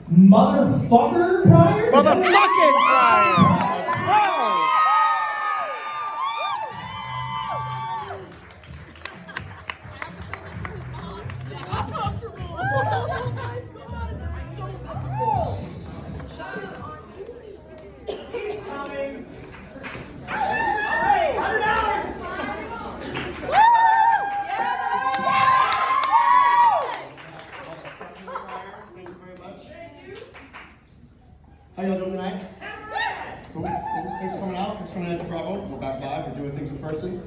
Motherfucker prior? Motherfucking fire! Let's How y'all doing tonight? Cool. Thanks for coming out. Thanks for coming to Etsi Bravo. We're back live. We're doing things in person.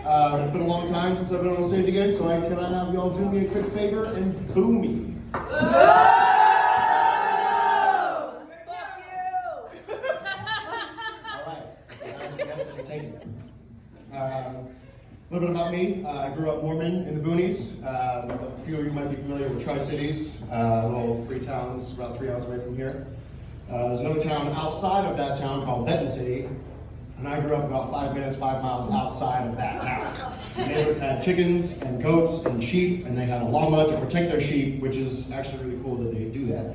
It's been a long time since I've been on stage again, so can I have y'all do me a quick favor and boo me? Fuck you! Alright. That's entertaining. A little bit about me. I grew up Mormon in the boonies. A few of you might be familiar with Tri-Cities, little 3 towns about 3 hours away from here. There's another town outside of that town called Benton City, and I grew up about 5 miles outside of that town. The neighbors had chickens and goats and sheep, and they had a llama to protect their sheep, which is actually really cool that they do that.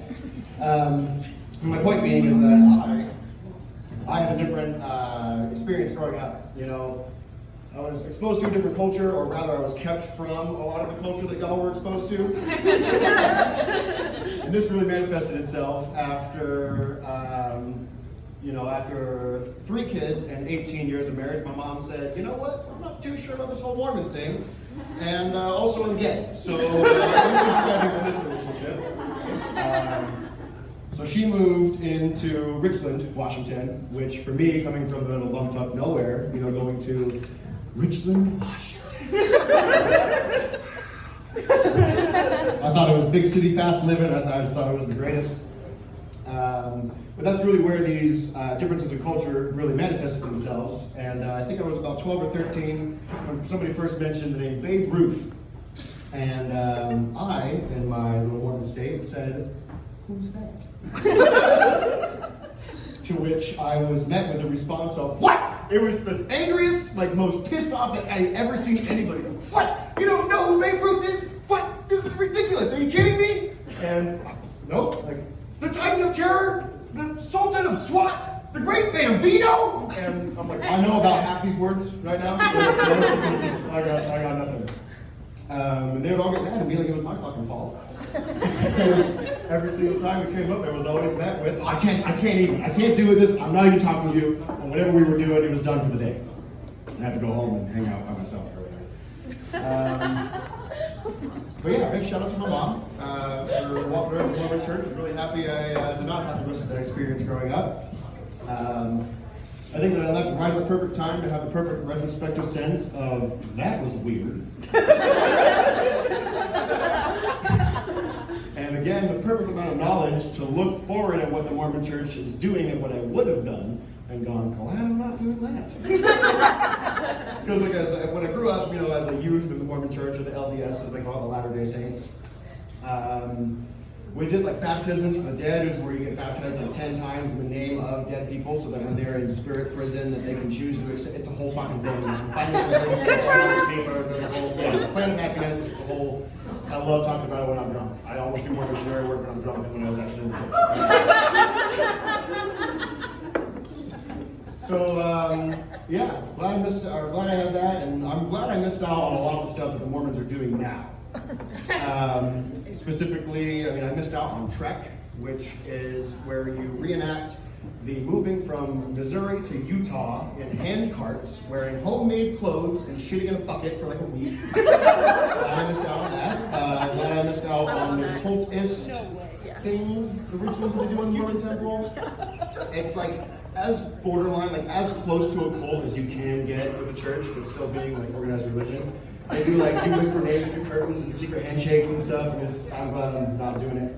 My point being is that I had a different experience growing up. You know, I was exposed to a different culture, or rather I was kept from a lot of the culture that y'all were exposed to. And this really manifested itself after, after 3 kids and 18 years of marriage. My mom said, you know what, I'm not too sure about this whole Mormon thing, and also I'm gay, so I'm subscribing to this relationship. So she moved into Richland, Washington, which for me, coming from the middle bumfuck nowhere, going to Richland, Washington. I thought it was big city, fast living. I just thought it was the greatest. But that's really where these differences in culture really manifested themselves. And I think I was about 12 or 13 when somebody first mentioned the name Babe Ruth. And I, in my little Mormon state, said, "Who's that?" To which I was met with a response of, "What?" It was the angriest, most pissed off that I had ever seen anybody. "What? You don't know who Babe Ruth is? What? This is ridiculous. Are you kidding me?" And nope, the Titan of Terror, the Sultan of SWAT, the Great Bambino. And I'm like, I know about half these words right now. I got nothing. And they would all get mad at me like it was my fucking fault. Every single time it came up, it was always met with, I can't do this, I'm not even talking to you, and whatever we were doing, it was done for the day. I have to go home and hang out by myself for a day. But yeah, big shout out to my mom for walking around the Mormon church. I'm really happy I did not have the rest of that experience growing up. I think that I left right at the perfect time to have the perfect retrospective sense of, that was weird. And again, the perfect amount of knowledge to look forward at what the Mormon church is doing and what I would have done, and gone, glad I'm not doing that. Because when I grew up, as a youth in the Mormon church, or the LDS, as they call it, the Latter-day Saints, we did baptisms for the dead, is where you get baptized 10 times in the name of dead people, so that when they're in spirit prison, that they can choose to accept. It's a whole fucking thing. It's a plan of happiness. It's a whole. I love talking about it when I'm drunk. I always do more missionary work when I'm drunk than when I was actually in the church. So yeah, glad I had that, and I'm glad I missed out on a lot of the stuff that the Mormons are doing now. Specifically, I missed out on Trek, which is where you reenact the moving from Missouri to Utah in hand carts, wearing homemade clothes and shitting in a bucket for a week. I missed out on that. I missed out on the cultist things, the rituals that they do in the Mormon temple. It's as borderline, as close to a cult as you can get with the church, but still being organized religion. They do whisper names through curtains and secret handshakes and stuff, and I'm glad I'm not doing it.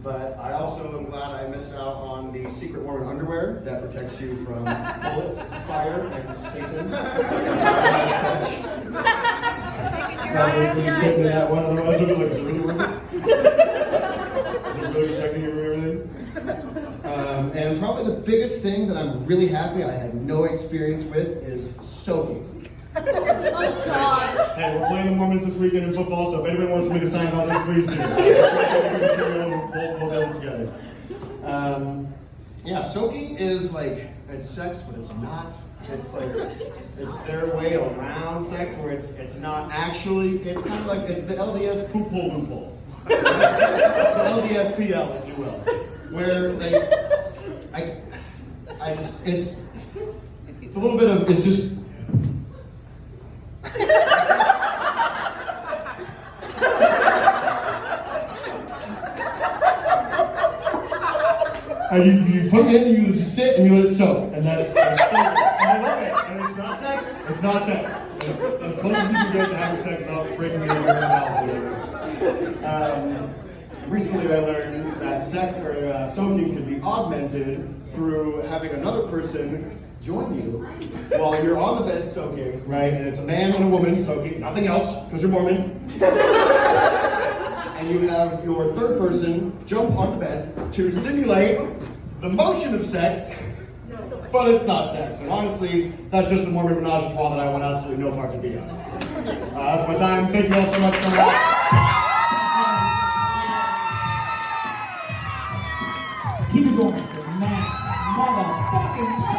But I also am glad I missed out on the secret Mormon underwear that protects you from bullets, fire, and Satan. Probably sitting in that one, otherwise it would really working. Is it really protecting you from everything? And probably the biggest thing that I'm really happy I had no experience with is soaking. Hey, we're playing the Mormons this weekend in football, so if anybody wants to make a sign about this, please do. Yeah, soaking is like, it's sex, but it's not. It's like, it's their way around sex where it's not actually, it's kind of like, it's the LDS poop hole loophole. It's the LDSPL, if you will. Where I just, it's a little bit of, it's just, and you put it in, you just sit and you let it soak, and that's and I love it. And it's not sex. It's not sex. It's as close as you can get to having sex without breaking it in your mouth. Recently, I learned that soaking can be augmented through having another person join you while you're on the bed soaking, right? And it's a man and a woman soaking, nothing else, because you're Mormon. And you have your third person jump on the bed to simulate the motion of sex, but it's not sex. And honestly, that's just a Mormon menage a trois that I want absolutely no part to be of. That's my time. Thank you all so much for that. Keep it going. Max. Motherfucking